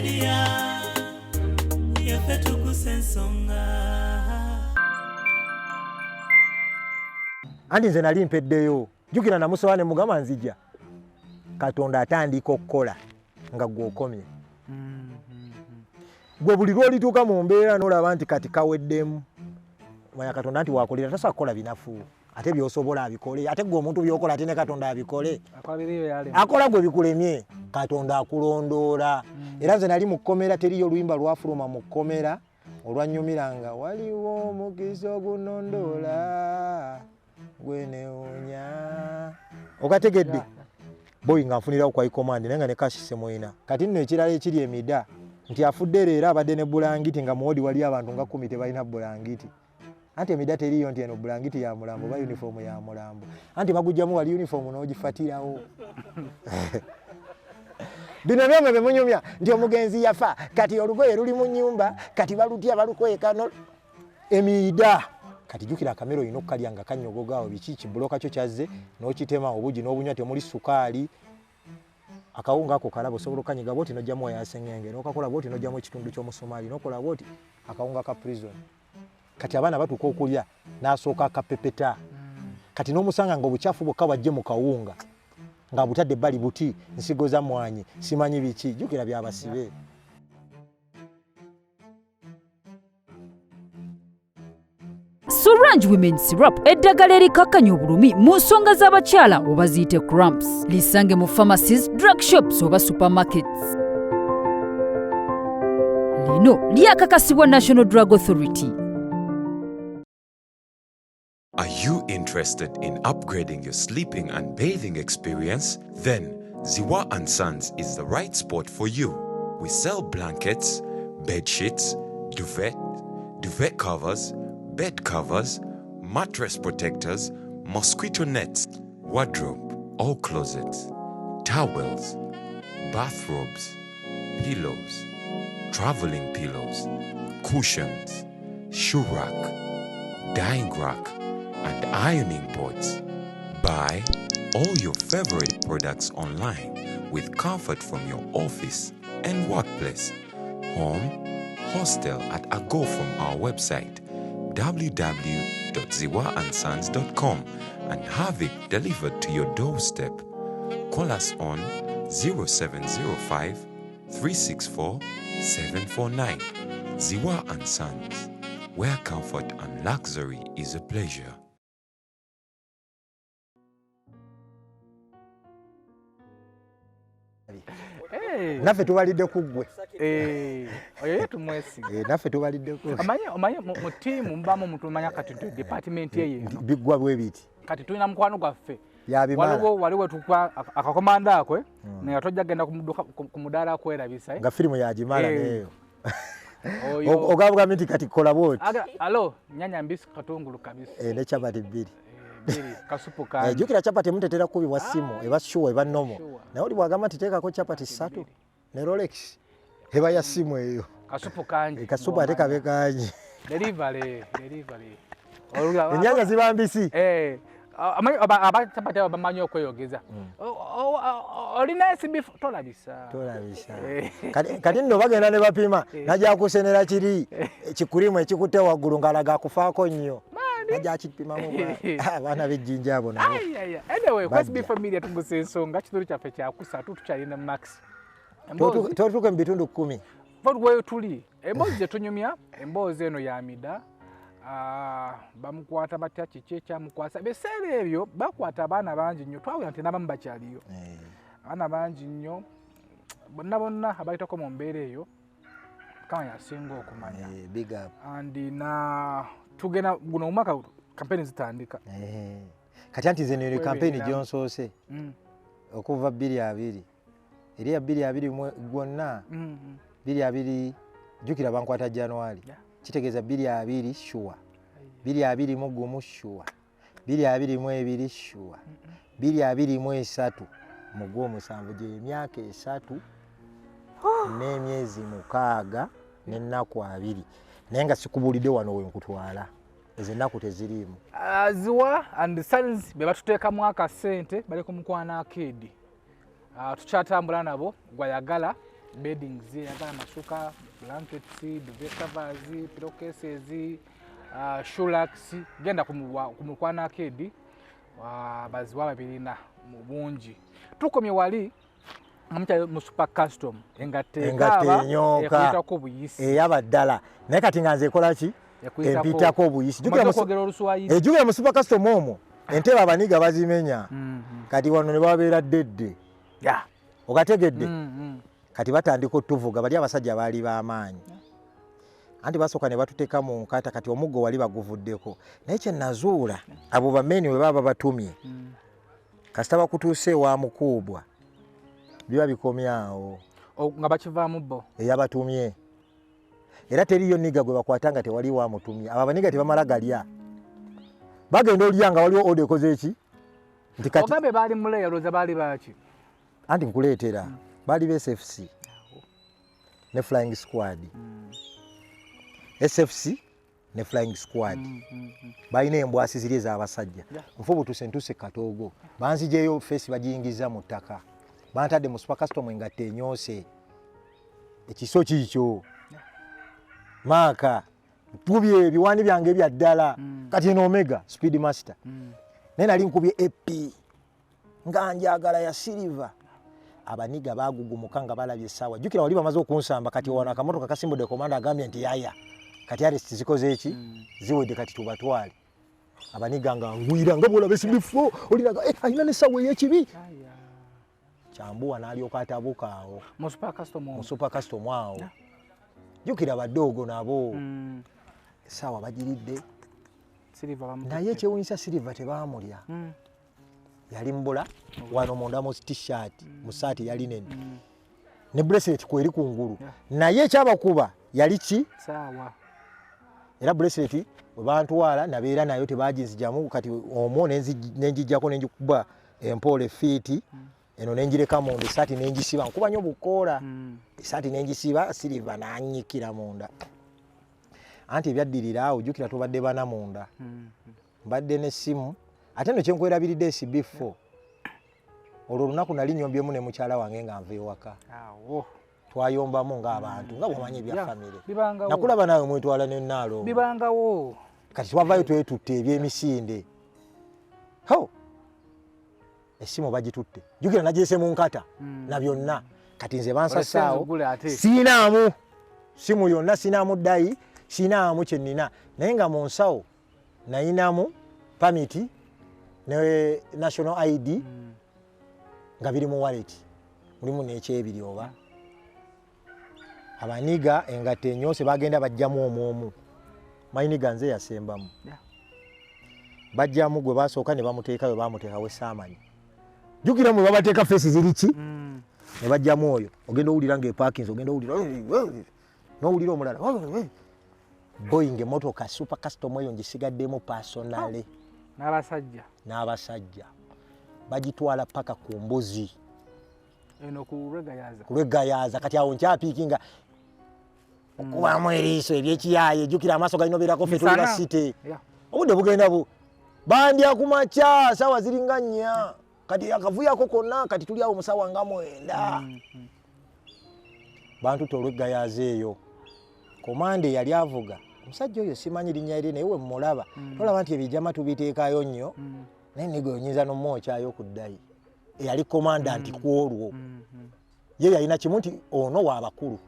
media yafetu kusensonga. Andi nze nali mpeddeyo jukira na musowane mugama nzija Katonda atandika okukola nga gwokomye. Gwe buli lwolituuka mu mbeera n'olaba nti kati kaweddemu manya Katonda nti wakolera tasa kukola binafu ate by'osobola abikole ate gwe omuntu by'okola ate ne Katonda abikole akola gwe bikulemye Katonda akulondoola. Era nze nali mu kkomera teriyo oluyimba lwafuluma mu kkomera olwannyumiranga waliwo omukisa ogunondoola gwe newonya okategedde boyi nga nfunirawo kwa command nenga ne kashise moyina kati nno ekirala ekiri emida nti afudde leero abadde ne bulangiti nga muwodi wali abantu nga 10 tebalina bulangiti anti emida teriyo nti eno bulangiti ya mulambo ba uniform ya mulambo anti bagujjamu wali uniform n'ogifatirawo bino byomwe bemunyumya nti omugenzi yafa kati olugoye luli mu nyumba kati balutya balukweka emida kati jukira kamero ino kalya nga kanyogogawo bikichi bloka kyo kyaze n'okitema obuji n'obunywa temuli sukali akawunga ako kalabo sobolo kanyiga boti nojjamu yasengenge n'okakola boti nojjamu ekitundu ky'omusomali n'okola boti akawunga ka prison kati abana batuko okulya n'asooka akapepeta kati n'omusanga ngo obuchafu bwokka bajje mu kawunga nga butadde bali buti nsigo za mwanyi simanyi biki jukira byabasibe. Sorange Women Syrup eddagala erikakkanya obulumi mu nsonga z'abakyala oba ziyite cramps. Lisange mu pharmacies, drug shops oba supermarkets. Lino lyakakasibwa National Drug Authority. Are you interested in upgrading your sleeping and bathing experience? Then Ziwa & Sons is the right spot for you. We sell blankets, bed sheets, duvet covers, bed covers, mattress protectors, mosquito nets, wardrobe or closets, towels, bathrobes, pillows, traveling pillows, cushions, shoe rack, dyeing rack, and ironing boards. Buy all your favorite products online with comfort from your office and workplace, home, hostel at a go from our website www.ziwaansons.com and have it delivered to your doorstep. Call us on 0705 364 749. Ziwa & Sons, where comfort and luxury is a pleasure. Naffe tubalidde kuggwe. Oyo tumwesi. Naffe tubalidde ku. Amanya mu team mbamu mtu manya kati department yeye. Biggwa bwe biti. Kati tulina mukwano gwaffe. Yabimala. Waliwo tukwa akakomanda akwe ne atojja genda kumudala akwerabisa. Nga filimu yagimala neyo. Ogabuga miti kati kola boti. Alo nyanya mbisi katungulu kabisa. Ne chabati bbiri. Kasupu kandi. Jukira chapati mutetera kubi wa simu eba shuwa eba nomo. Na oli bwagamba titeka ko chapati 3 ne Rolex. Eba ya simu eyo. Kasupu kandi. Kasupu ate kabe kanyi. Delivery. Enyanya zibambisi. Aba chapati abamanyi okweyogeza. Olina SB tolabisa. Kati nno bagenda ne bapima najja kusenera kiri kikulimu ekikutte waggulu ngalaga kufaako nnyo. Najja kipima mu abaana b'ejjinja abo nabo. Anyway, kwa SB family atuguse ensonga kitulu kyaffe kyakusa tukyalina max. Totuke mu bitundu 10. Bwe tuli emboozi zetunyumya emboozi eno ya mida bamukwata batya kiki ekyamukwasa biseera ebyo bakwata abaana bangi nnyo twawula nti n'abamu bakyaliyo abaana bangi nnyo bonna abayitako mu mbeera eyo kama yasinga okumanya big up and na tugenda guno omwaka kampeni zitandika kati anti nze ne kampeni gyonsoose okuva 2-2 eri ya 2-2 gwonna 2-2 jukira bankwata January kitegeeza 2-2 sure 2-2 sure 2-2 sure 2-2 mu Gw'omusanvu gye emyaka 3 n'emyezi 6 n'ennaku 2 naye nga sikubulidde wano we nkutwala ezo ennaku teziriimu. Ziwa and Sons be batuteekamu akasente bali ku Mukwana Arcade. Tukyatambula nabo gwayagala beddings yagala masuka blankets duvet covers pillowcases shulax genda kumukwana kedi baziwa babirina mu bungi tukomye wali amucha mu super custom engate ekuyitako buyisi eyabaddala naye kati nga nze ekola ki empitako buyisi ejjukira mu super custom omwo entebe abaniga bazimenya kati wano ne babeera ddedde okategedde kati batandika otuvuga bali abasajja baali b'amaanyi anti basooka ne batuteeka mu nkata kati omuggo wali baguvuddeko naye kye nazuula abo bameni bwe baba batumye kasita bakutuuse ewa mukuubwa biba bikomyawo nga bakivaamu bo eyabatumye era teriyo niga gwe bakwata nga tewali wamutumye abo abaniga tebamala galya bagenda olya nga waliwo ode ekoze eki nti kati ogambe baali muleya loza baali baki anti nkuleetera baali be SFC ne flying squad SFC ne flying squad balina embwasi ziri ez'abasajja nfubu tusentuse katoogo banzijeyo face bagiyingiza mu ttaka bantadde mu super custom engatte enyoose ekiso kiikyo maaka nkubye ebiwaani byange ebya ddala kati eno omega speed master naye nali nkubye EP nga njagala ya silver abaniga bagugumuka nga balabye essaawa jjukira wali bamaze okunsamba kati wano akamotoka kasimbudde komanda agambye nti yaya kati aresti zikoze eki ziwedde kati tubatwale abaniga nga ngwira nga bwolaba esibifo oliraga alina n'essaawa ey'ekibi kyambuwa n'alyoka atabuka awo mu super custom awo jjukira badoogo nabo essaawa bagiridde naye ekyewunyisa silver tebaamulya yali mbula wano munda mu t-shirt mu saati yali nene ne bracelet kweri kungulu naye ekyabakuba yali ki sawa era bracelet bwe bantwala nabeera nayo tebaginzijamu kati omwo nenjijjako nenjikuba empole fiiti eno nenjireka munda esaati nenjisiba nkuba nnyo bukoola esaati nenjisiba silver nanyikira munda anti ebyaddirira awo jjukira tubadde bana munda mbadde n'essimu ate no kyenkwerabiride SB4 olwo olunaku nali nnyombyemu ne mukyala wange nga nva ewaka twayombamu ng'abantu nga bw'omanyi ebya famire nakulaba nawe mwetwala nennaalo bibangawo kati twavayo twetutte ebyemisinde ho essimu bagitutte jjukira nagyese mu nkata na byonna kati nze bansasaawo siinaamu simu yonna siinaamu ddayi siinaamu kye nnina naye nga mu nsawo nayinamu pamiti ne national ID nga biri mu wallet mulimu n'ekyebiri oba abaniga engatte enyoose bagenda bajjamu omwomu mayiniga nze yasembamu bajjamu gwe basooka ne bamuteeka we bamuteekawo esaamanyi jjukira mwe babateeka feesi ziriki ne bajjamu oyo ogenda owulira ng'eparkins ogenda owulira n'owulira omulala Boeing emotoka super custom eyo ngisigaddemu personale n'abasajja bagitwala paka ku mbuzi eno ku lwegayaza kati awo nkyapiikinga okubamu eriiso ebyekiyaye jjukira amaaso galina obeerako ffe tulira site obudde bugenda bandya ku makya saawa ziringa 4 kati akavuyako konna kati tuli awo musawa nga 9 bantu tolwegayaza eyo komande yali avuga omusajja oyo simanyi linnya lye naye we mmulaba tolaba nti ebijama tubiteekaayo nnyo naye nigo oyinza n'omwokyayo ku ddayi eyali komandanti ku olwo ye yalina kimu nti ono waabakulu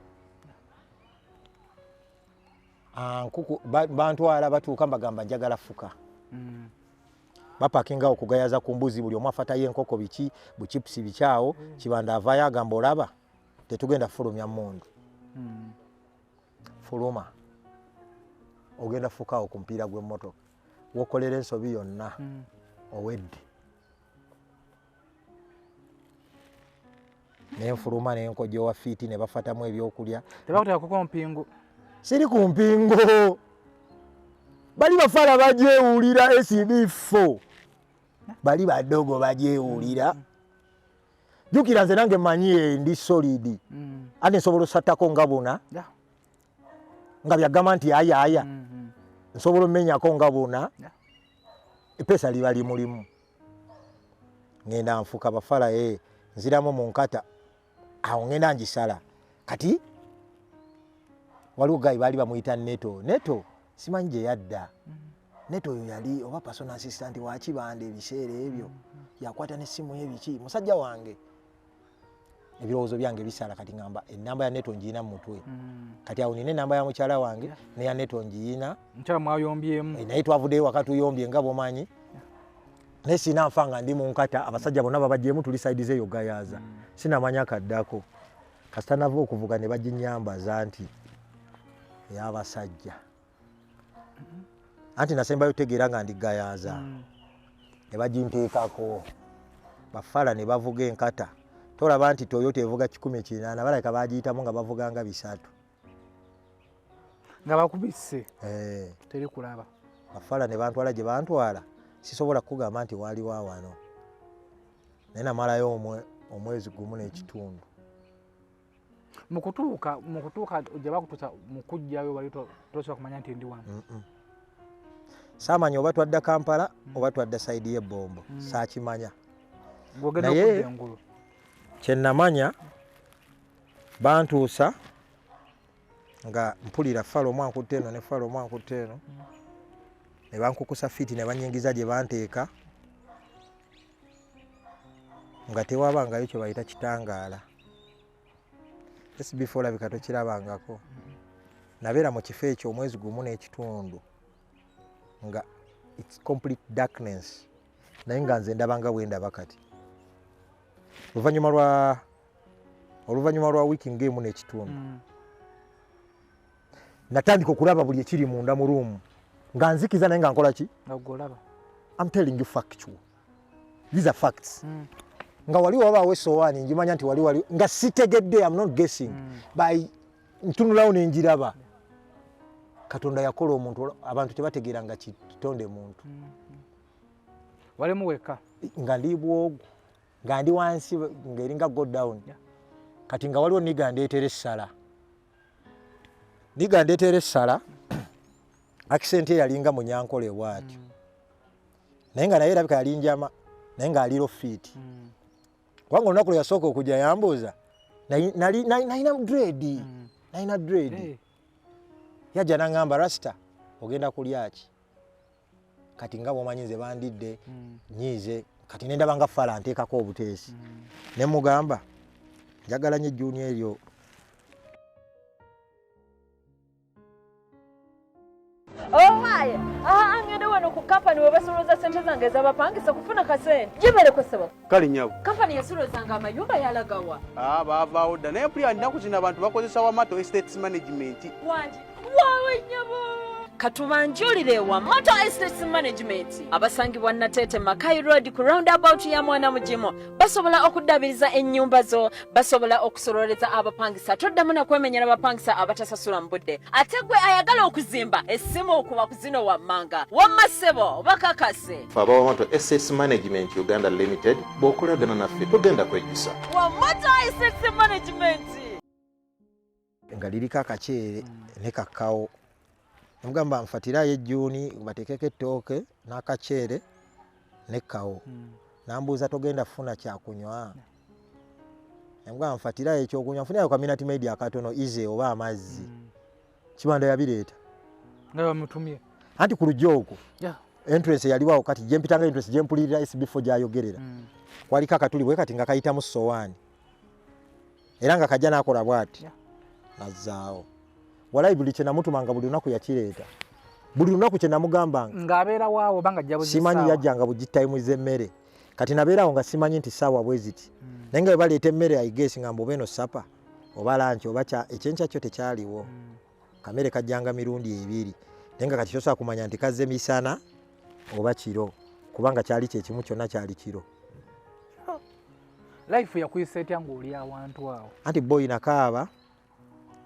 nkuku bantwala batuuka mbagamba njagala fuka bapakinga okugayaza ku mbuzi buli omu afatayo enkoko biki buchipusi bikyawo kibanda avaayo agamba olaba tetugenda fulumya mmundu fuluma ogenda fukawo ku mupiira gw'emmotoka wokolera ensobi yonna owedde nenfuluma nenkojowa fiiti ne bafatamu ebyokulya tebakuteekako mpingu siri ku mpingo bali bafaala bagyewulira SB4 bali badogo bagyewulira jjukira nze nange manyi ndi solidi ate nsobola osattako nga buna nga byagamba nti aya nsobola omenyako nga buna epeesa liba limulimu ngenda nfuka bafaala nziramu mu nkata awo ngenda ngisala kati waliwo gayi baali bamuyita Neto simanyi gye yadda. Neto oyo yali oba personal assistant wa Kibanda ebiseera ebyo yakwata n'essimu y'ebiki musajja wange ebirowoozo byange bisala kati ngamba ennamba ya Neto ngiina mu mutwe kati awo nina ennamba ya mukyala wange neya Neto ngiina mukyala mwayombyemu naye twavuddeyo wakatuyombye nga bomanyi naye sina nfa nga ndi mu nkata abasajja bonna babajjemu tuli saidi zeeyo gayaaza sinamanya kaddako kasita nava okuvuga ne baginyambaza nti ey'abasajja anti nasembayo tegeera nga ndi gayaaza ne baginteekako bafala ne bavuga enkata tolaba nti Toyota evuga 108 balabika bagiyitamu nga bavuga nga 3 nga bakubisse teri kulaba bafala ne bantwala gye bantwala sisobola kugamba nti waliwo wano naye namalayo omwezi gumu n'ekitundu mu kutuuka gye bakutuusa mu kujjayo wali tosobola kumanya nti ndi wano saamanya oba twadda Kampala oba twadda saidi y'ebbombo saakimanya naye kyennamanya bantuusa nga mpulira falo mwankutte eno ne falo mwankutte eno ne bankukusa fiti ne banyingiza gye banteeka nga tewabangayo kye bayita kitangaala SB4 labika tokirabangako nabeera mu kifo ekyo omwezi gumu n'ekitundu nga it's complete darkness naye nga nze ndabanga bwendaba kati oluvannyuma lwa wiiki ng'emu n'ekitundu natandika okulaba buli ekiri munda mu ruumu nga nzikiza naye nga nkola ki I'm telling you factual these are facts nga wali wabaawo essowaani njimanya nti wali nga sitegedde I'm not guessing by ntunulawo nenjiraba Katonda yakola omuntu abantu tebategeera nga kitonde muntu wali muweka nga ndi bwogu nga ndi wansi ng'eringa go down kati nga waliwo niga ndeetera essala accent yalinga munyankole bwatyo naye nga naye erabika yali njama naye nga aliro fiiti kubanga olunaku lwe yasooka okujja yambuuza nalina dread yajja n'angamba rasita ogenda kulya ki kati nga bw'omanyi nze bandidde nyiize kati nendaba nga fala nteekako obuteesi ne mugamba njagala nnyo ejjuuni eryo owaye ngende wano ku kampani we basolooza ssente zange ez'abapangisa kufuna kasente gibereko ssebo kale nyabo kampani yasolozanga amayumba yalagawa baavaawo dda naye pulira nnaku zino abantu bakozesa Wamato Estates Management wangi waawe nyabo katubanjulire wa Wamato Estates Management abasangibwa Nateete Makai Road ku roundabout ya Mwana Mujimo basobola okuddabiriza ennyumba zo basobola okusololeza abapangisa toddamu na kwemenyera abapangisa abatasasula mu budde ate gwe ayagala okuzimba essimu okuba ku zino wammanga wamma ssebo bakakase aba Wamato Estates Management Uganda Limited bw'okolagana naffe tugenda kwejjusa Wamato Estates Management nga liriko akaceere ne kakao mugamba nfatirayo ejjuuni bateekeko ettooke n'akaceere nekkawo nambuuza togenda funa kyakunywa mugamba nfatirayo ekyokunywa nfunirayo kaminati media akatono ize oba amazzi Kibanda yabireeta nga bamutumye anti ku lujja okwo entrance yaliwawo kati gyempitanga entrance gyempulirira SB4 gyayogerera kwaliko akatuli bwe kati nga kayitamu sowaani era nga kajja n'akola bw'ati nazzaawo walayi buli kye namutumanga buli lunaku yakireeta buli lunaku kye namugambanga ng'abeera waawo banga jja buzisaawa simanyi yajjanga bugitayimuza emmere kati nabeerawo nga simanyi nti saawa bwe ziti naye nga bwe baleeta emmere ayigesi ngamba oba eno sapa oba lanki oba ekyenkya kyo tekyaliwo kamere kajjanga mirundi 2 naye nga kati kyosobola kumanya nti kazze misana oba kiro kubanga kyali kyekimu kyonna kyali kiro life yakuyisa etya ng'oli awantu awo anti boyi nakaaba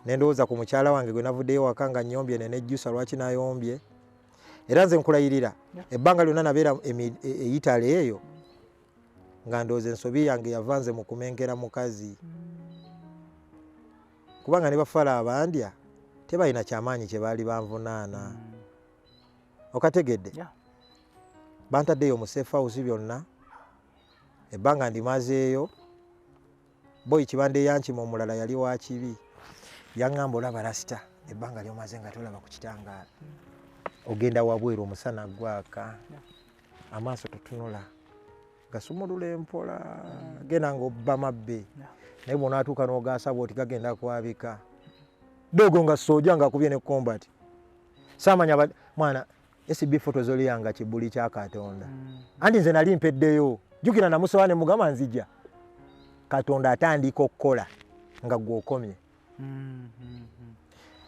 nendowooza ku mukyala wange gwe navuddeyo waka nga nyombye nenejjusa lwaki nayombye era nze nkulayirira ebbanga lyonna nabeera eyitale eyo nga ndowooza ensobi yange yavanze mu kumengera mukazi kubanga ne bafala abandya tebalina kyamaanyi kye baali banvunaana okategedde bantaddeyo mu safe house byonna ebbanga ndimazeeyo boyi Kibanda eyankima omulala yali wa kibi Yaŋŋamba olaba rasita ebbanga lyomaze nga tolaba ku kitangaala. Ogenda wabweru omusana gwaka. Amaaso totunula. Gasumulula empola. Genda ng'obba mabbe. Naye bw'onaatuuka n'ogaasaba oti gagenda kwabika. Dogo nga sooja ng'akubye ne combat. Saamanya mwana SB photos oli yanga kibuli kya Katonda. Anti nze nali mpeddeyo. Jjukira namusaba ne mugamba nzija. Katonda atandika okukola nga gw'okomye.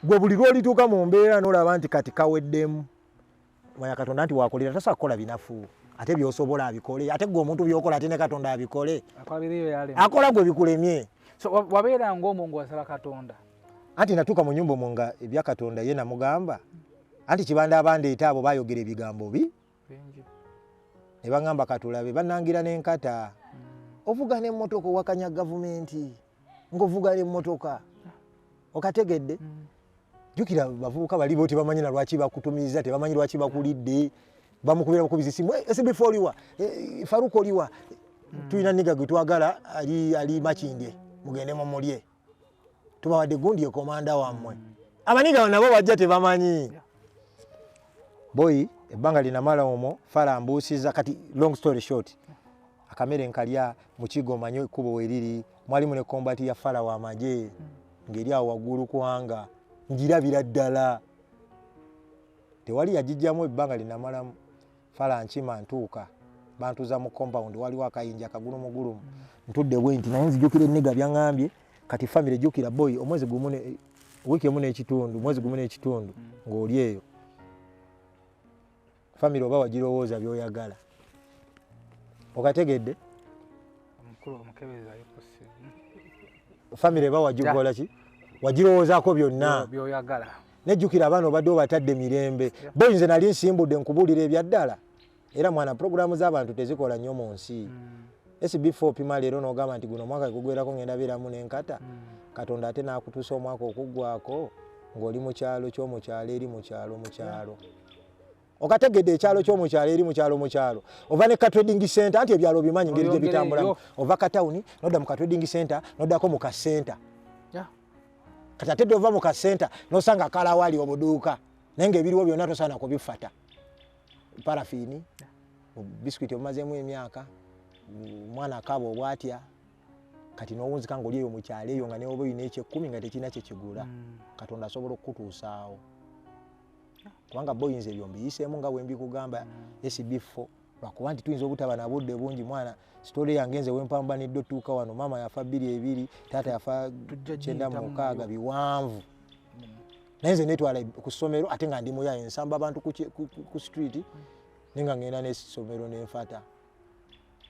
Gwe buli lw'olituuka mu mbeera n'olaba nti kati kaweddemu. Manya Katonda nti waakolera tasobola kukola binafu. Ate by'osobola abikole. Ate gwe omuntu by'okola ate ne Katonda abikole. Akola gwe bikulemye. So wabeera ng'omwo ng'osaba Katonda. Anti natuuka mu nnyumba omwo nga ebya Katonda ye namugamba. Anti kibanda abandeeta abo baayogera ebigambo bingi. Ne baŋŋamba katulabe bannangira n'enkata. Ovuga n'emmotoka owakanya gavumenti. Ng'ovuga n'emmotoka. Okategedde? Jjukira bavubuka bali bo tebamanyi na lwaki bakutumiza, tebamanyi lwaki bakulidde. Bamukubira bukubiza essimu. SB4 oliwa? Faruko oliwa? Tulina nniga gwe twagala ali Makindye. Mugende mu mulye. Tubawadde gundi komanda wammwe. Abaniga nabo bajja tebamanyi. Boy, ebbanga linamala omwo fala mbuusiza kati long story short. Akamere nkalya mu kigo manyo kubo weriri mwalimu ne combat ya fala wa maje ngeri awo waggulu kuwanga njirabira ddala. Tewali yajijjamu ebbanga linamala fala nkima ntuuka bantuza mu compound waliwo akayinja kagulumugulumu ntudde bwenti naye nzijukira enniga byaŋŋambye kati family jukira boy omwezi gumu ne wiki emu n'ekitundu mwezi gumu n'ekitundu ng'oli eyo family oba wagirowooza by'oyagala. Okategedde? Omukulu omukebeza yokusi. Family ba wagigola ki? Wagirowoozaako byonna. By'oyagala. Nejjukira abaana obadde obatadde mirembe. Boy nze nali nsimbudde nkubuulira ebyaddala. Era mwana programu z'abantu tezikola nnyo mu nsi. SB4 pima leero n'ogamba nti guno omwaka gugwerako ngenda beeramu n'enkata. Katonda ate n'akutuusa omwaka okuggwako ng'oli mu kyalo ky'omukyalo eri mu kyalo mu kyalo. Okategedde ekyalo ky'omukyalo eri mu kyalo mu kyalo. Ova ne trading center anti ebyalo bimanyi ngeri gye bitambulamu. Ova ka town nodda mu trading center noddako mu ka center. Kati ate ova mu ka center n'osanga kalawali obuduuka. Naye ng'ebiriwo byonna tosaana kubifata. Parafini, biscuit omazeemu emyaka, mwana akaaba obwatya. Kati n'owunzika ng'oli eyo mu kyalo eyo nga ne oba oyina eky'ekkumi nga tekirina kye kigula. Katonda asobola okukutuusaawo. Kubanga boy nze ebyo mbiyiseemu nga bwe mbikugamba SB4 lwakuba nti tuyinza obutaba na budde bungi mwana story yange nze wempambaniddde otuuka wano mama yafa 2 taata yafa 96 biwanvu. Naye nze netwala ku ssomero ate nga ndi muyaye nsamba abantu ku street nenga ngenda n'essomero n'enfata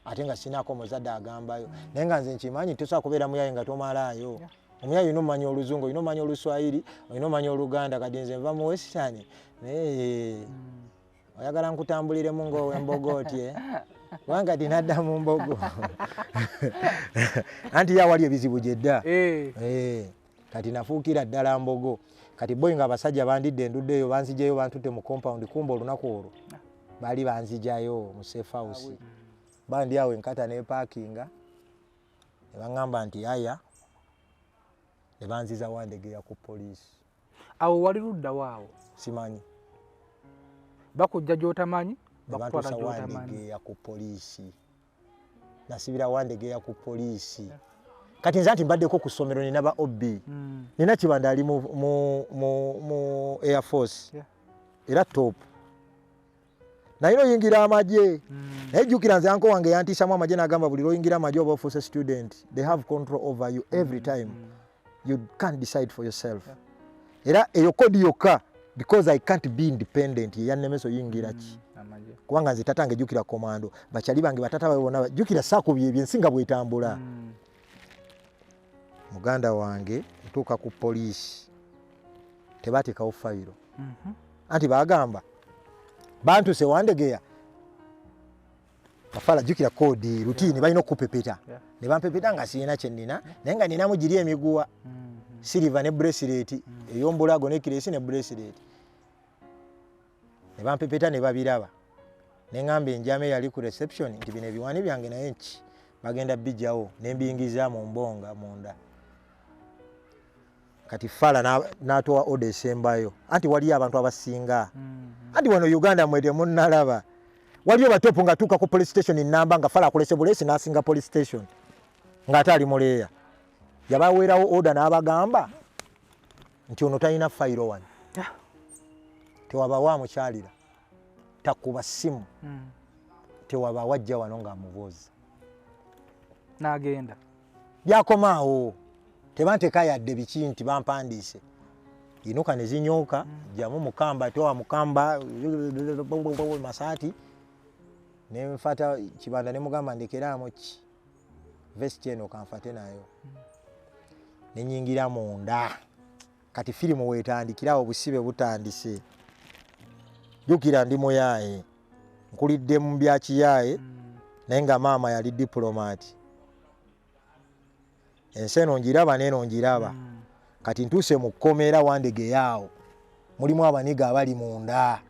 ate nga sinaako muzadde agambayo naye nga nze nkimanyi tosobola kubeera muyaye nga tomalaayo. Omuyaye olina omanyi Oluzungu, olina omanyi Oluswahili, olina omanyi Oluganda kati nze nva mu Western. Oyagala nkutambuliremu ng'owembogo otye kubanga tinadda mu mbogo. Anti yawali ebizibu gyedda. Kati nafuukira ddala mbogo. Kati boy nga abasajja bandidde endudde eyo banzijayo bantutte mu compound kumba olunaku olwo baali banzijayo mu safe house. Bandi awo enkata ne parkinga ne baŋŋamba nti aya ne banziza Wandegeya ku poliisi. Awo wali ludda waawo? Simanyi. Bakujja gy'otamanyi? Bakutwala Wandegeya ku poliisi. Nasibira Wandegeya ku poliisi. Kati nze anti mbaddeko ku ssomero nina ba OB. Nina kibanda ali mu Air Force. Era top. Naye oyingira amagye. Naye jjukira nze anko wange yantiisamu amagye n'agamba buli lw'oyingira amagye oba ofuuse student they have control over you every time. You can't decide for yourself. Era eyo kodi yokka because I can't be independent yannemeso yingira ki. Kubanga nze tatange jjukira komando bakyali bange batata bawe bonna jjukira saako byensinga bwetambula. Muganda wange ntuuka ku poliisi tebateekawo fayiro. Anti bagamba bantuse Wandegeya kafala jjukira kodi rutini balina okupepeta ne bampepeta nga sirina kye nnina naye nga ninamu giri emiguwa silver ne bracelet ey'ombulago ne kiresi ne bracelet ne bampepeta ne babiraba ne ŋŋamba enjame yali ku reception nti bino ebiwaani byange naye nki bagenda bijjawo ne mbingiza mu mbonga munda. kati Fala n'atowa oda esembayo anti waliyo abantu abasinga anti wano Uganda mwede munnalaba waliyo batopu nga tuuka ku police station namba nga Fala akolese bulesi n'asinga police station ng'ate ali muleeya yabaweerawo oda n'abagamba nti ono talina fayiro wano tewaba wamukyalira takuba ssimu tewaba wajja wano ng'amubuuza n'agenda byakomaawo tebanteeka yadde biki nti bampandiise inuka ne zinyooka jjamu mukamba towa mukamba masaati ne nfata kibanda ne mugamba ndekeraamu ki vesti eno kanfate nayo ne nyingira munda kati firimu weetandikirawo busibe butandise jukira ndi muyaaye nkulidde mu bya kiyaaye naye nga maama yali diplomati enseno njiraba neno njiraba kati ntuse mu kkomera wandege yaawo mulimu abaniga abali munda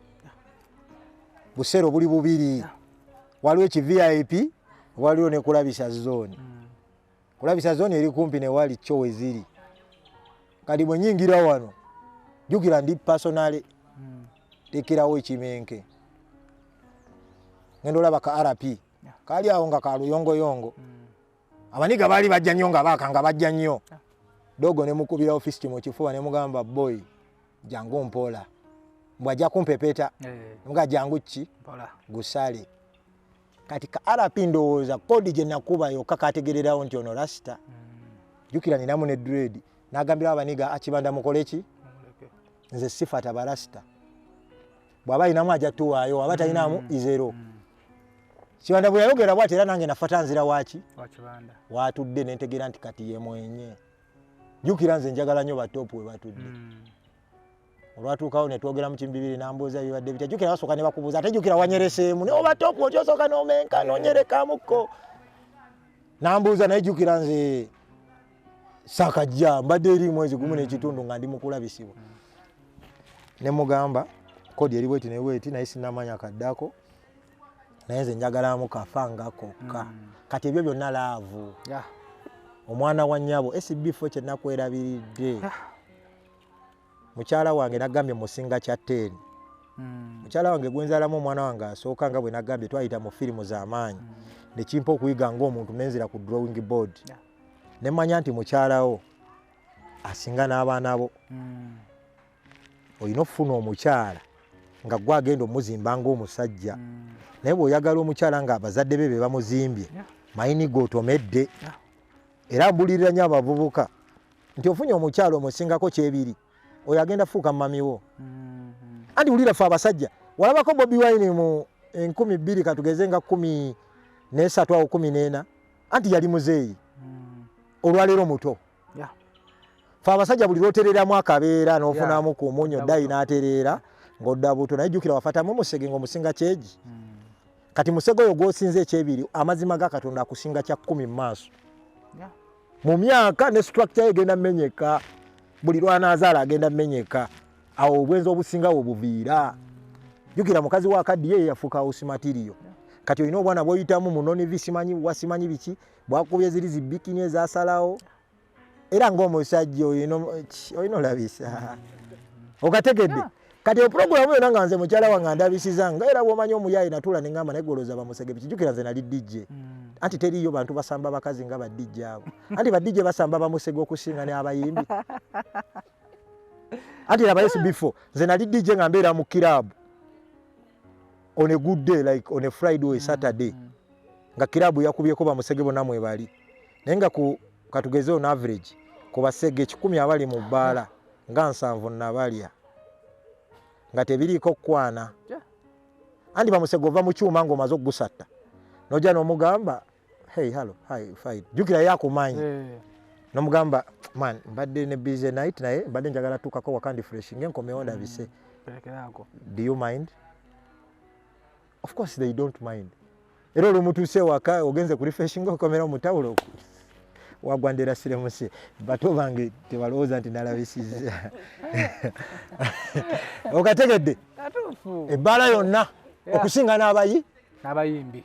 busero buli bubiri waliwo ki VIP waliwo ne kulabisa zone kulabisa zone eri kumpi ne wali kyo weziri kati bwe nyingira wano jukira ndi personally tekerawo ekimenke ngendo laba ka RP kali awo nga kaluyongo yongo abaniga bali bajja nnyo nga bakanga bajja nnyo dogo ne mukubira office mu kifuba ne mugamba boy jangu mpola mbwajja kumpepeta nga jangu ki mpola gusale kati ka RP ndowooza kodi je nakuba yo kakategererawo nti ono rasta jukira ninamu ne dread nagambira abaniga akibanda mukoleki nze sifata barasta bwaba inamu ajja tuwaayo abata inamu izero kibanda bwe yayogera bwati era nange nafata nzira waki wakibanda watudde nentegera nti kati ye mwenye jukira nze njagala nnyo batopu we batudde olwatuukawo ne twogera mu kimbibiri nambuuza bibadde bitya jukira basooka ne bakubuuza ate jukira wanyereseemu ne obatopu okyosooka n'omenka nonyerekamuko nambuuza naye jukira nze sakajja mbadde eri mwezi gumu n'ekitundu nga ndi mukulabisibwa ne mugamba kodi eri bweti ne bweti naye sinamanya kaddako naye nze njagalamu kafanga kokka kati ebyo byonna laavu omwana wa nnyabo SB4 kye nakwerabiridde mukyala wange nagambye musinga kya 10 mukyala wange gwenzalamu omwana wange asooka nga bwe nagambye twayita mu firimu z'amaanyi nekimpa okuyiga ng'omuntu nenzira ku drawing board ne mmanya nti mukyalawo asinga n'abaana bo olina okufuna omukyala nga gwe agenda omuzimba ng'omusajja naye bw'oyagala omukyala nga abazadde be bamuzimbye mayini g'otomedde era mbulirira nnyo abavubuka nti ofunye omukyala omusingako kyebiri oyo agenda fuuka mamiwo anti wulira ffe abasajja walabako Bobi Wine mu 2000 katugeze nga 13 awo 14 anti yali muzeeyi olwaleero muto ffe abasajja buli lwotereramu akabeera n'ofunamu ku munyo ddayi n'atereera ng'odda buto naye jjukira wafatamu musege ng'omusinga kyegi kati musege oyo gw'osinza ekyebiri amazima ga Katonda akusinga kya 10 mu maaso mu myaka ne structure egenda menyeka buli lwanaazaala agenda menyeka awo obwenzi obusinga obuviira jjukira mukazi wa Kaddiye yafuuka house material kati olina obwana bw'oyitamu munoni bisimanyi wasimanyi biki bwakubye ziri zibikini ezasalawo era ng'omusajja olina olabisa okategedde kati opurogulamu yonna nga nze mukyala wange ndabisiza nga era bw'omanyi omuyaayi natuula ne ngamba naye goloza bamusege bikijjukira nze nali DJ anti teriyo bantu basamba bakazi nga badijja abo anti badijje basamba bamusege okusinga ne abayimbi anti laba SB4 nze nali DJ nga mbeera mu kirabu on a good day like on a Friday or Saturday nga kirabu yakubyeko bamusege bonna mwebali naye nga katugeze on average ku basege 10 abali mu bbaala nga 7 nabalya nga tebiriiko kwana anti bamusege ova mu kyuma ng'omaze okugusatta nojja n'omugamba hey hello hi fine jukira yakumanyi n'omugamba man mbadde ne busy night naye mbadde njagala tuukako wakandi fresh ngenkomewo ndabise do you mind of course they don't mind era olumutuuse waka ogenze ku refreshing okomera omutawulo wagwandera siremusi bato bange tebalowooza nti nalabisiza okategedde ebbaala yonna okusinga n'abayimbi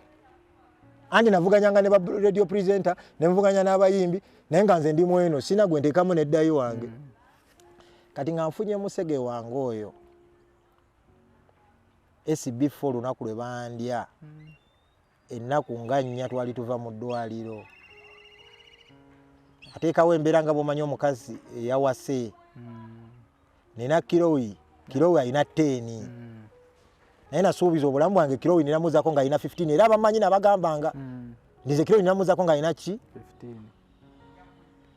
anti navuganyanga ne ba radio presenter ne mvuganya n'abayimbi naye nga nze ndi mweno sina gwe nteekamu neddayo wange kati nga nfunye musege wange oyo SB4 lunaku lwe bandya ennaku nga nnya twali tuva mu ddwaliro ateekawo embeera nga bw'omanyi omukazi eyawase nina kilowi alina 10 naye nasuubiza obulamu bwange kilowi ninamuzaako nga alina 15 era abamanyi nabagambanga ndize kilowi ninamuzaako nga alina ki 15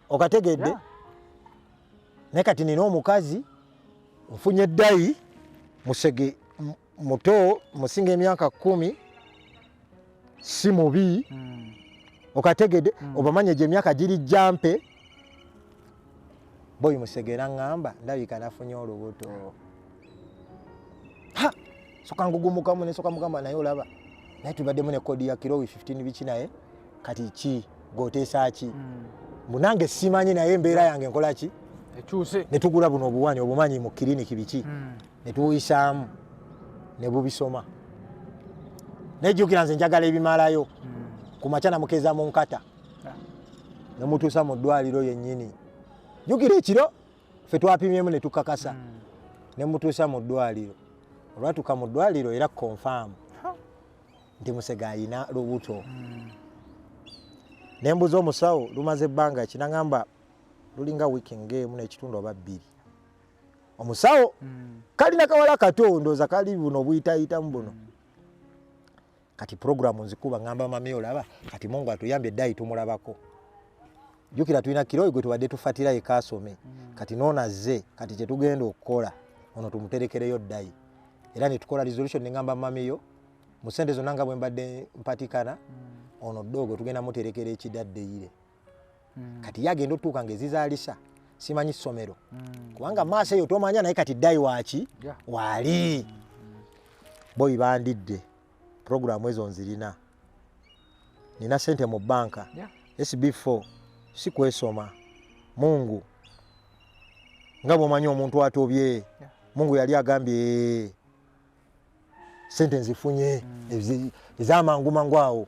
okategedde naye kati nina omukazi nfunye eddayi musege muto musinga emyaka 10 si mubi okategedde obamanye gye emyaka giri jampe boyi musege n'angamba ndabika nafunye olubuto ha soka ngugumukamu ne soka mugamba naye olaba naye tubaddemu ne kodi ya kilowi 15 biki naye kati ki goteesa ki munange simanyi naye embeera yange nkola ki ekyuse ne tugula buno obuwani obumanyi mu kiriniki biki ne tuwisaamu ne bubisoma nejjukira nze njagala ebimalayo ku makya namukeza mu nkata ne mutuusa mu ddwaliro yennyini jjukira ekiro ffe twapimyemu ne tukakasa ne mutuusa mu ddwaliro olwatuuka mu ddwaliro era confirm nti musega ayina lubuto ne mbuza omusawo lumaze ebbanga kinagamba lulinga wiiki ng'emu n'ekitundu oba 2 omusawo kalina kawala kato ndooza kali buno buyitayitamu buno kati programu nzikuba ngamba mami olaba kati Mungu atuyambye eddayi tumulabako jjukira tulina kiloyi gwe tubadde tufatira ekasome kati noonazze kati kye tugenda okukola ono tumuterekereyo ddayi era ne tukola resolution ne ngamba mami yo mu ssente zonna nga bwe mbadde mpatikana ono ddogo tugenda muterekera ekidaddeyire kati yagenda otuuka ng'ezizaalisa simanyi ssomero kubanga maaso eyo tomanya naye kati ddayi waki wali boyi bandidde programu ezo nzirina nina sente mu banka SB4 si kwesoma Mungu nga bw'omanyi omuntu atobye Mungu yali agambye sente nzifunye ez'amangu mangu awo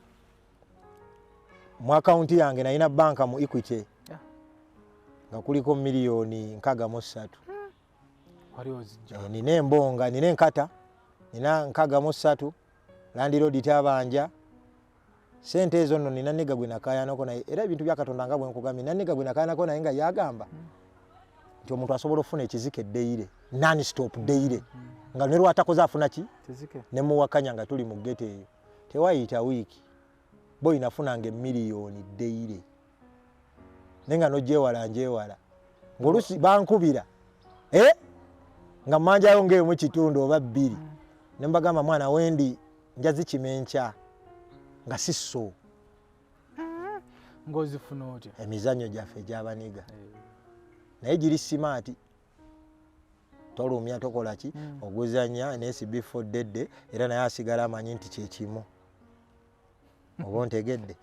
mu akaunti yange nalina banka mu Equity nga kuliko miliyoni 63 nina embonga nina enkata nina 63 landiroodi tabanja sente ezo nno nina nega gwe nakayanako naye era ebintu bya Katonda nga bwe nkugambye nina nega gwe nakayanako naye nga yagamba nti omuntu asobola okufuna ekizike eddeyire non stop deyire nga ne lwatakoze afuna ki ne muwakanya nga tuli mu gete eyo tewayita wiiki boyi nafunanga miliyoni deyire nenga nojewala njewala ngolusi bankubira nga manjayo ngeyo mu kitundu oba 2 ne mbagamba mwana wendi njazi kimencha nga sisso ngozifuna otya emizanyo gyaffe gy'abaniga naye giri simaati tolumya tokola ki oguzanya NSB4 dedde era naye asigala amanyi nti kyekimu oba ntegedde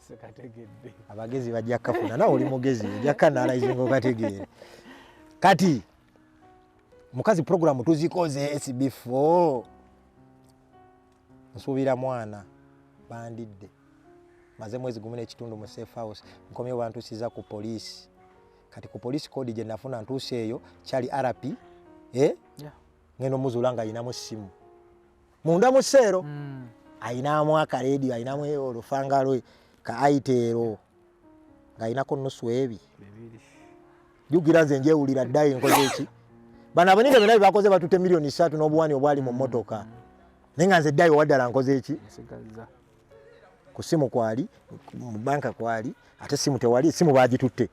abagezi bajja kafuna nawe oli mugezi ojja kanaalaizinga okategeere kati mukazi programu tuzikoze SB4 nsuubira mwana bandidde maze mwezi gumu n'ekitundu mu safe house nkomye bantuusiza ku poliisi kati ku poliisi kodi gye nafuna ntuusi eyo kyali RP ngendo muzuula nga ayinamu essimu munda mu sseero ayinamu akareediyo ayinamu olufanga lwe ka aiteero ng'ayinako nnusu ebi jjugira nze njewulira ddayi nkoze eki bano abaniga bonna bakoze batutte miliyoni 3 n'obuwani obwali mu mmotoka naye nga nze ddayi waddala nkoze eki ku simu kwali mu banka kwali ate simu tewali simu bagitutte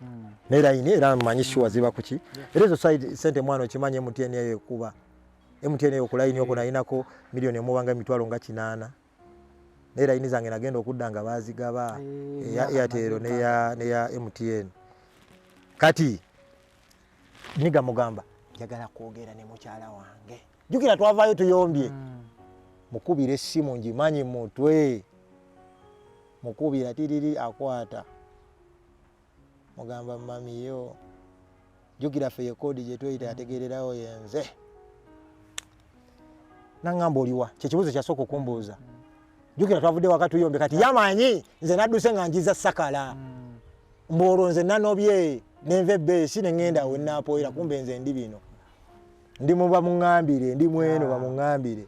ne line era mmanyi shuwa ziba kuki era ezo sente mwana okimanyi MTN eyo ekuba MTN eyo ku line okwo nayinako miliyoni omubanga emitwalo nga 8 ne line zange nagenda okudda nga bazigaba eya Airtel ne ya MTN kati niga mugamba njagala kwogera ne mukyala wange jukira twavaayo tuyombye mukubira essimu ngimanyi mutwe mukubira tiriri akwata mugamba mami yo jukira feye kodi gye tweyita yategererawo yenze nangamba oliwa kyekibuzo kyasooka okumbuuza jukira twavudde wakati tuyombe kati yamanyi nze nadduse nga njiza sakala mbolo nze nanobye nenva ebbeesi ne ngenda we naapoera kumbe nze ndi bino ndi mu bamungambire ndi mweno bamungambire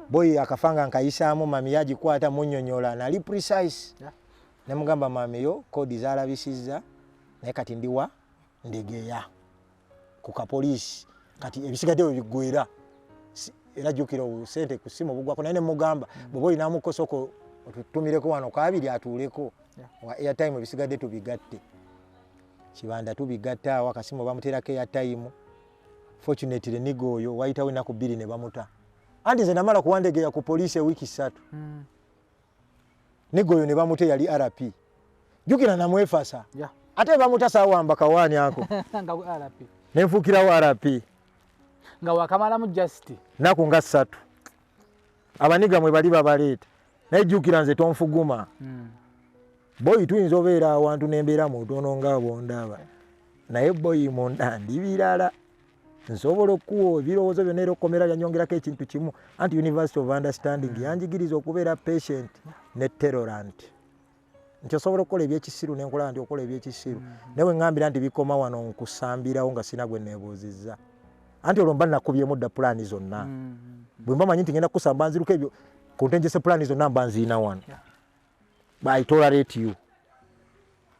boy akafanga nkayisaamu mami yagikwata munyonyola nali precise ne mugamba mami yo kodi zalabisizza naye kati ndiwa ndegeya ku kapolisi kati ebisigadde bigwera era jukiro sente kusimo bugwako naye ne mugamba boy namukosoko otutumireko wano kabiri atuleko wa airtime ebisigadde tubigatte kibanda tubigatta wakasimo bamuterako airtime fortunately nigo oyo waitawo enaku 2 ne bamuta andi ze namala kuwandegeya ku police wiki 3 nigo oyo ne bamute yali RP jukira na mwefasa ate bamuta sawamba kawani ako nga RP nenfukira wa RP nga wakamala mu justice naku nga 3 abaniga mwe bali babaleta naye jukira nze tonfuguma boy tuyinza obeera awantu nembeera mutono nga bondaba naye boy munda ndi birala nsobola okuwa ebirowoozo byonna era okkomera yanyongerako ekintu kimu anti University of Understanding yanjigiriza okubeera patient ne tolerant nti osobola okukola ebyekisiru nenkola nti okola ebyekisiru naye ngambira nti bikoma wano nkusambirawo nga sina gwe neebuuzizza anti olwo mba nakubyemu dda pulaani zonna bwe mba manyi nti ngenda kusamba nziruka ebyo kontenjese pulaani zonna mba nziina wano I tolerate you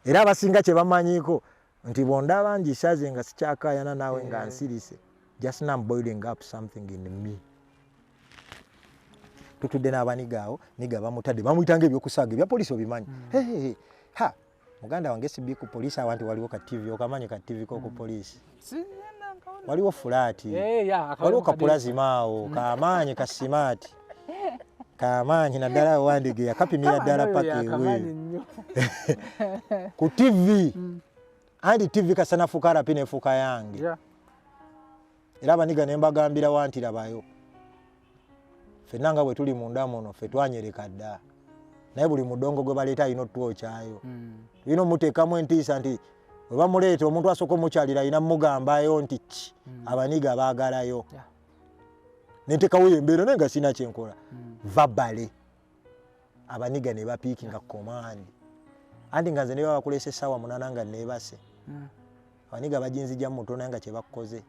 era abasinga kye bamanyiko nti bonda bangi saze nga sikyakayana nawe nga nsirise just now I'm boiling up something in me tutudde n'abanigaawo niga bamutadde bamuyitanga ebyokusaaga ebya polisi obimanyi ha muganda wange sibi ku polisi awanti waliwo ka TV okamanyi ka TV ko ku polisi waliwo fulaati waliwo kapulazimaawo kamaanyi kasimaati kamaanyi naddala wandige yakapimira ddala paka ewe ku TV andi TV kasana fukara pine fuka yange era baniga ne mbagambira wanti labayo fenanga bwe tuli munda mono fe twanyereka dda naye buli mudongo gwe baleta ino tuo kyayo ino mutekamu entiisa nti bwe bamuleeta omuntu asoko mukyalira ina mugambayo nti abaniga baagalayo nentekawo embeera nenga sina kyenkola vabale abaniga ne bapiikinga command andi nga nze ne bakulese sawa munana nga nebase abaniga bajinzija mutono nga kye bakoze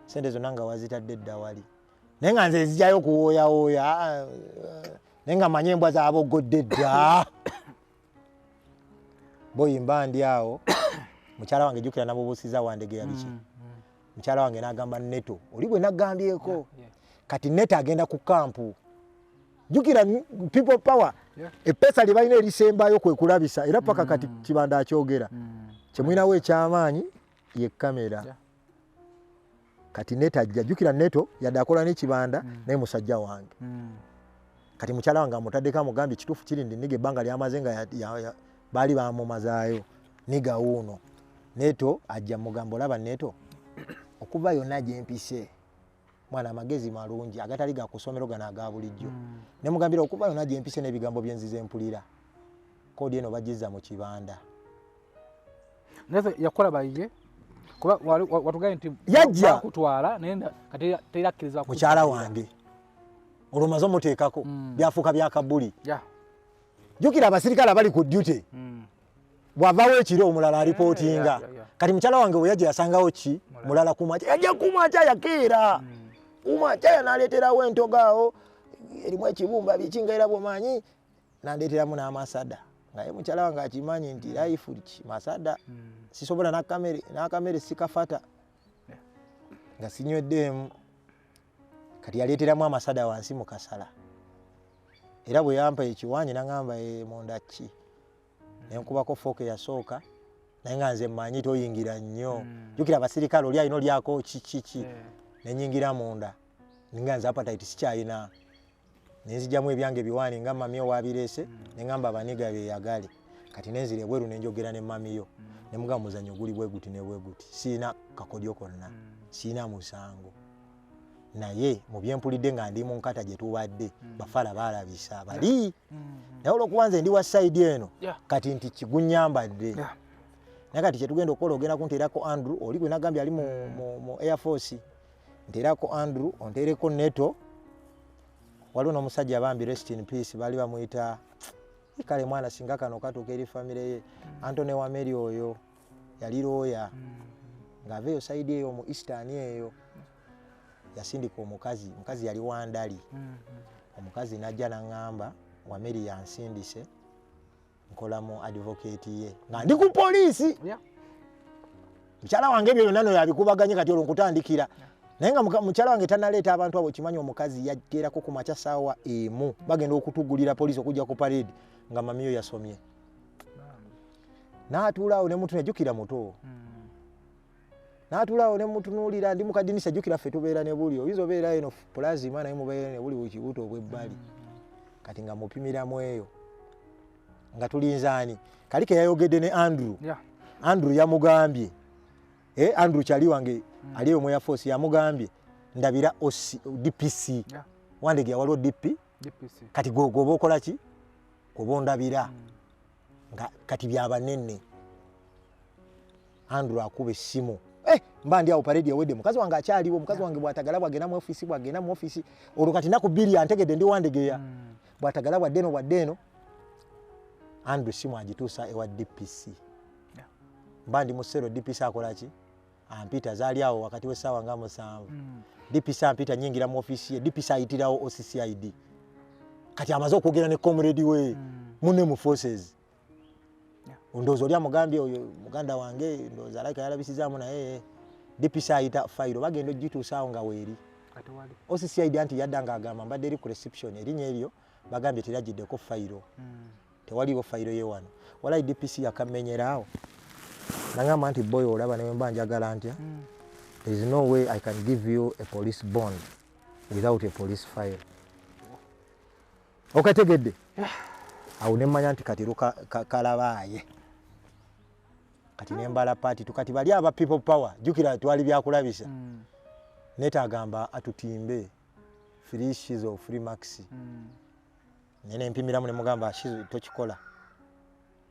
sente zonna nga wazitadde dda wali nenga nze zijayo kuwoya nenga manyembwa zaabo godde dda boy mbandi awo mukyala wange jukira nabubusiza wandegeya biki mukyala wange nagamba neto oli bwe nagambyeko kati neta agenda ku kampu jukira people power epesa libaina erisembayo kwe kulabisa era paka kati kibanda akyogera kyemwinawo ekyamaanyi ye kamera kati neta ajja jukira neto yadakola n'ekibanda naye musajja wange kati mukyala wange amutaddeko amugambye kituufu kiri ndi niga ebbanga lyamaze nga baali bamumazaayo niga wuuno neto ajja mugambo olaba neto okuva yonna gyempise mwana amagezi malungi agatali gakusomero gano aga bulijjo ne mugambira okuva yonna gyempise n'ebigambo byenzize empulira kodi eno bagizza mu kibanda naye yakola bayiye kuba watugaye nti yajja kutwala nenda kati terakkiriza mukyala wange olumazo muteekako byafuuka byakabuli jukira abasirikale abali ku duty bwavaawo ekiro omulala alipootinga kati mukyala wange we yajja yasangawo ki mulala kumaca yajja kumaca yakeera kumaca yanaleeterawo entogaawo erimu ekibumba bikinga era bwemanyi nandeeteramu n'amasada ngaye mukyala wange akimanyi nti life masada sisobola n'akamere sikafata nga sinyweddemu kati yaleeteramu amasada wansi mu kasala era bwe yampa ekiwanyi nangamba munda ki nenkubako fooke yasooka naye nga nze mmanyi toyingira nnyo jukira abasirikale oli alina olyako kiki nenyingira munda nga nze appetite sikyalina nenzijjamu ebyange ebiwaani nga mamiyo wabireese nengamba abaniga beyagale kati nenzira ebweru nenjogera ne mamiyo nemugamba muzanyo guli bwe guti ne bwe guti siina kakodyo konna siina musango naye mu byempulidde nga ndi mu nkata gye tubadde bafala baalabisa bali naye olwokuba nze ndi wa side eno kati nti kigunyambadde naye kati kyetugenda okukola ogenda kunteerako Andrew oli gwe nagambye ali mu Air Force nteerako Andrew onteereko Neto waliwo n'omusajja bambi rest in peace baali bamuyita kale mwana singa kano katuuka eri famire ye Anthony Wameri oyo yali looya ng'aveeyo sayidi eyo mu Eastern eyo yasindika omukazi yali wandali omukazi najja n'aŋŋamba Wameri yansindise nkolamu advocate ye nga ndi ku poliisi mukyala wange ebyo byonna no yabikubaganye kati olwo nkutandikira naye nga mukyala wange tanaleeta abantu abo kimanyi omukazi yaggerako ku makya ssaawa emu bagenda okutugulira poliisi okujja ku parade nga mamiyo yasomye n'atuulaawo ne mutu nejjukira muto n'atuulaawo ne mutunuulira ndi mukadinisa jjukira ffe tubeera ne buli oyinza obeera eno pulazima naye mubeera ne buli bukibuto obw'ebbali kati nga mupimiramu eyo nga tulinzaani kalike yayogedde ne Andrew yamugambye Andrew kyali wange aliyo mu Air Force yamugambye ndabira DPC Wandege waliwo DPC kati goba okola ki goba ondabira nga kati byabanene Andrew akube essimu mba ndi awo parade yawedde mukazi wange akyaliwo mukazi wange bwatagala bwagenda mu office olwo kati naku bbiri antegedde ndi Wandegeya bwatagala bwadde eno Andrew simu agituusa ewa DPC mba ndi mu ssero DPC akola ki ampita zaali awo wakati w'essaawa nga 7 DPC ampita nyingira mu office ye DPC ayitirawo OCCID kati amaze okwogera ne comrade we munne mu forces ndowooza oli amugambye oyo muganda wange ndowooza alabika yalabisizaamu naye DPC ayita fayiro bagenda ogituusaawo nga weeri OCCID anti yadda ng'agamba mbadde eri ku reception erinnya eryo bagambye teragiddeko fayiro tewaliwo fayiro ye wano walayi DPC yakamenyeraawo nangamba nti boy olaba ne mba njagala ntya there is no way I can give you a police bond without a police file okategedde awo ne mmanya nti kati kalabaaye kati nembala party tukati bali aba people power jukira twali byakulabisa neta agamba atutimbe free shizo free maxi nene mpimiramu ne mugamba shizo tokikola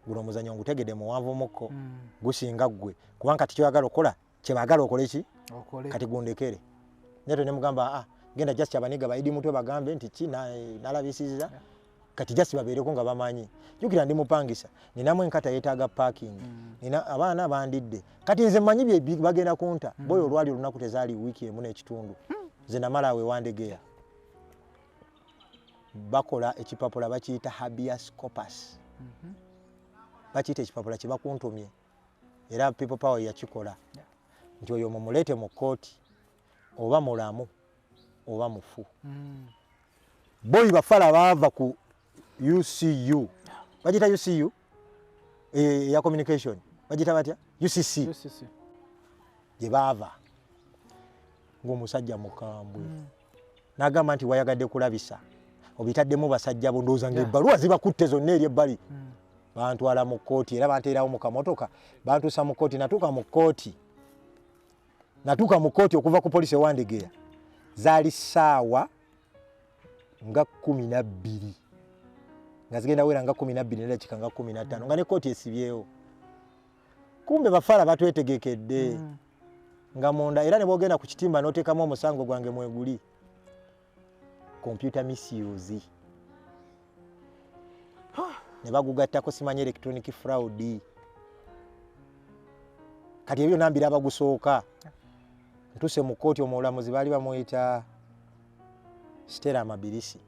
gulo muzanyo ngutegede muwanvu mukko gusinga gwe kubanga kati kyoyagala okola kyebagala okole ki kati gundekere neto ne mugamba genda just abaniga bayidi mutwe bagambe nti ki nalabisiza kati just babeereko nga bamanyi jukira ndi mupangisa ninamu enkata yeetaaga parking nina abaana bandidde kati nze manyi bye bagenda kunta boyo olwali olunaku tezaali wiki emu n'ekitundu nze namala we Wandegeya bakola ekipapula bakiyita habeas corpus bakiyita ekipapula kye bakuntumye era people power yakikola nti oyo mumulete mu kooti oba mulamu oba mufu boyi bafala baava ku UCU bagita UCU ya communication bagita batya UCC gye baava ng'omusajja mukambwe n'agamba nti wayagadde kulabisa obitaddemu basajja bo ndowooza ng'ebbaluwa zibakutte zonna eri ebbali bantwala mu kkooti era banteerawo mu kamotoka bantuusa mu kkooti natuuka mu kkooti okuva ku poliisi ewandegeya zaali ssaawa nga 12 nga zigenda wera nga 12 n'eddakiika nga 15 nga ne kkooti esibyewo kumbe bafaala batwetegekedde nga munda era ne boogenda ku kitimba n'oteekamu omusango gwange mweguli computer misuse ne bagugattako simanyi electronic fraud kati ebyo nambira abagusooka ntuse mu kkooti omulamuzi baali bamuyita Stella Mabirisi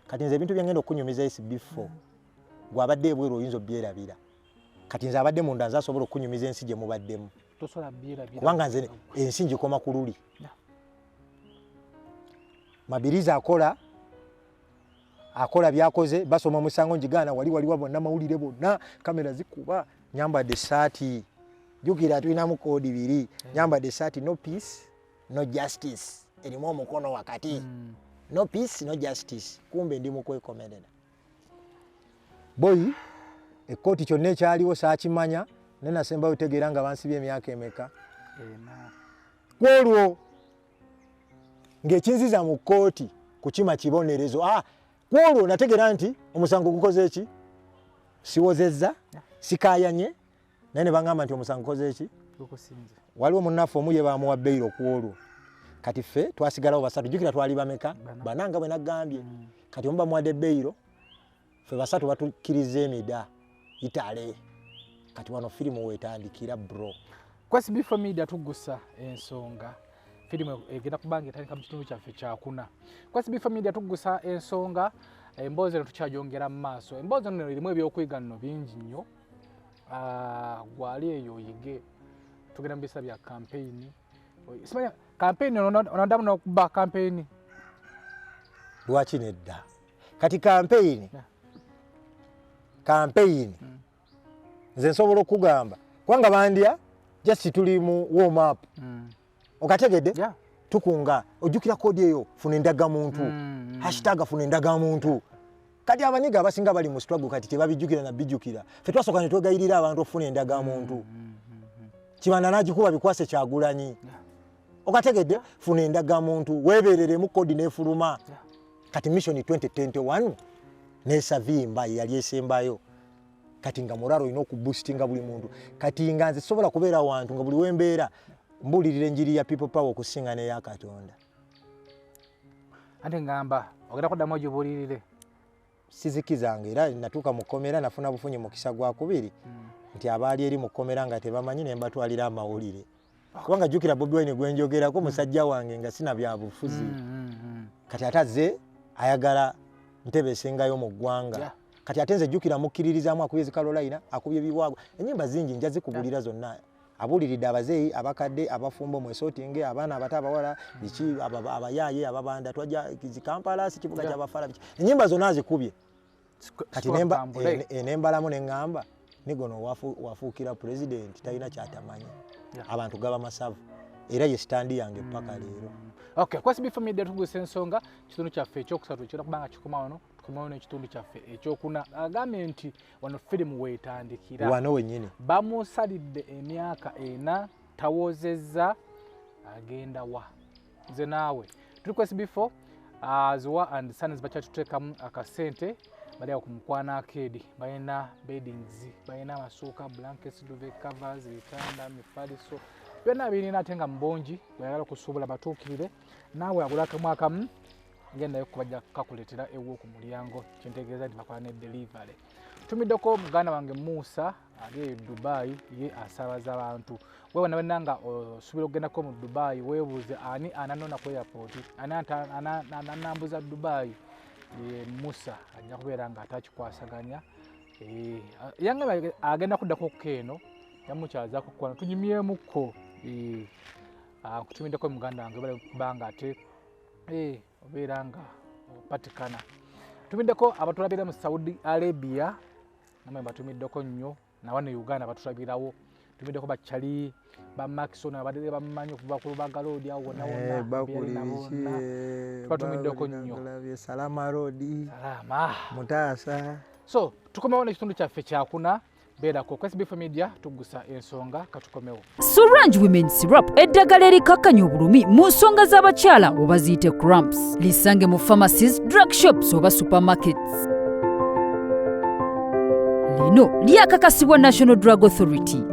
kati nze ebintu byangenda okunyumiza SB4 gwabadde ebweru oyinza obyerabira kati nze abadde munda nze asobola okunyumiza ensi gye mubaddemu kubanga nze ensi ngikoma ku luli Mabirizi akola byakoze basoma musango njigaana waliwo bonna mawulire bonna kamera zikuba nyambadde essaati jukira tulina mu koodi 2 nyambadde essaati no peace no justice erimu omukono wakati no peace no justice kumbe ndi mu kwekomerera boy ekkooti kyonna ekyaliwo saakimanya nenasembayo otegeera nga bansibye emyaka emeka kwolwo ng'ekinziza mu kkooti kukima kibonerezo kwolwo nategeera nti omusango gukoze eki siwozezza sikayanye naye ne bagamba nti omusango gukoze eki waliwo munnaffe omu ye bamuwa beyiro kwolwo kati ffe twasigalawo basatu jukira twali bameka bananga bwe nagambye kati omu bamuwadde beyiro ffe basatu batukkiriza emida itale kati wano firimu weetandikira bro Kwasi Bifo Media tugusa ensonga filimu egenda kubanga etandika mu kitundu kyaffe kyakuna. Kwasi Bifo Media tugusa ensonga emboozi eno tukyajongera mu maaso. Emboozi eno erimu ebyokuyiga nno bingi nnyo. Gwali eyo oyige tugenda mu bisa bya campaign. Simanya campaign onadamu n'okuba campaign. Lwaki nedda? Kati campaign nze nsobola okugamba kwanga bandya just tuli mu warm up okategedde tukunga ojjukira kodi eyo funa endagamuntu #funa endagamuntu kati abanyiga abasinga bali mu struggle kati tebabijjukira na bijjukira ffe twasooka ne twegayirira abantu okufuna endagamuntu kibanda n'agikuba bikwase Kyagulanyi okategedde funa endagamuntu weebereremu kodi n'efuluma kati mission 2021 nesavimba yali esembayo kati nga moralo ino okuboostinga buli muntu kati nga nze sobola kubeera wantu nga buli wembeera mbulirira enjiri ya people power okusinga ne ya Katonda. Ate ngamba ogenda kuddamu ogibulirire sizikizanga era natuuka mu kkomera nafuna bufunye mukisa gwa kubiri nti abaali eri mu kkomera nga tebamanyi ne mbatwalira amawulire kubanga jjukira Bobi Wine gwenjogerako musajja wange nga sina bya bufuzi kati ataze ayagala ntebe esengayo mu ggwanga kati ate nze jjukira mukkiririzaamu akubye Carolina akubye biwaago ennyimba zingi nja zikubulira zonna abuliridde abazeeyi abakadde abafumbo mwesootinge abaana abato abawala biki abayaaye ababanda twajja Kampala si kibuga ky'abafala biki ennyimba zonna zikubye kati nembalamu neŋŋamba nigono wafuukira president talina kyatamanyi abantu gaba masavu era ye standi yange paka leero. Okay, Kwasi Bifo Media tugusa ensonga kitundu kyaffe ekyokusatu kira kubanga kikoma wano tukomawo n'ekitundu kyaffe ekyokuna agambe nti wano firimu weetandikira wano wennyini bamusalidde emyaka 4 tawoozezza agenda wa nze naawe tuli Kwasi Bifo Ziwa and Sons bakyatuteekamu akasente bali ku Mukwana Arcade balina beddings balina amasuuka blankets duvet covers bitanda mifaliso byonna birina ate nga mbongi bayagala okusuubula batuukirire naawe agulakamu akamu ngendayo kubajja kakuleetera ew'oku mulyango kyentegeeza nti bakola ne delivery. Tumiddeko muganda wange Musa ali e Dubai ye asaabaza abantu wewe nawe nga osuubira okugendako mu Dubai weebuuze ani ananona ku airport ani anambuza Dubai ye Musa ajja kubeera nga atakikwasaganya yange agenda kuddako keeno yamukyazaako kukwana tunyumyemukko kutumiddeko muganda wange bali kubanga ate obeera nga opatikana. Tumiddeko abatulabira mu Saudi Arabia namwe batumiddeko nnyo nawano Uganda batulabirawo tumiddeko bachali ba Maxon abadde bamanyi okuva ku Lubaga Road awo wonna batumiddeko nnyo Salama Road Salama Mutasa. So tukomewo n'ekitundu kyaffe kyakuna beerako Kwasi Bifo Media tugusa ensonga katukomewo. Surange Women Syrup eddagala erikakkanya obulumi mu nsonga z'abakyala oba ziyite cramps lisange mu pharmacies, drug shops oba supermarkets. Lino lyakakasibwa National Drug Authority.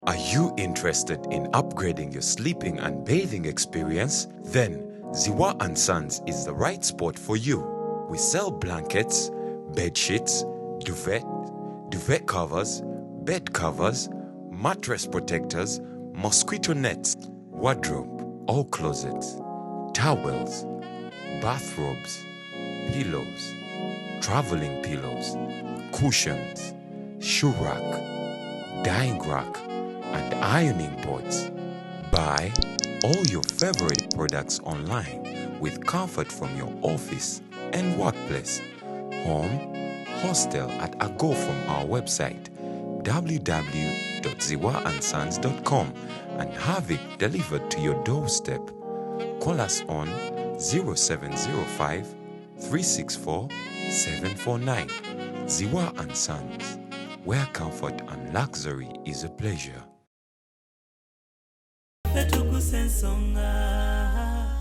Are you interested in upgrading your sleeping and bathing experience? Then Ziwa and Sons is the right spot for you. We sell blankets, bed sheets, duvet covers, bed covers, mattress protectors, mosquito nets, wardrobe, all closets, towels, bathrobes, pillows, traveling pillows, cushions, shoe rack, dyeing rack, and ironing boards. Buy all your favorite products online with comfort from your office and workplace, home, hostel at a go from our website www.ziwaansons.com and have it delivered to your doorstep. Call us on 0705 364 749. Ziwa and Sons, where comfort and luxury is a pleasure.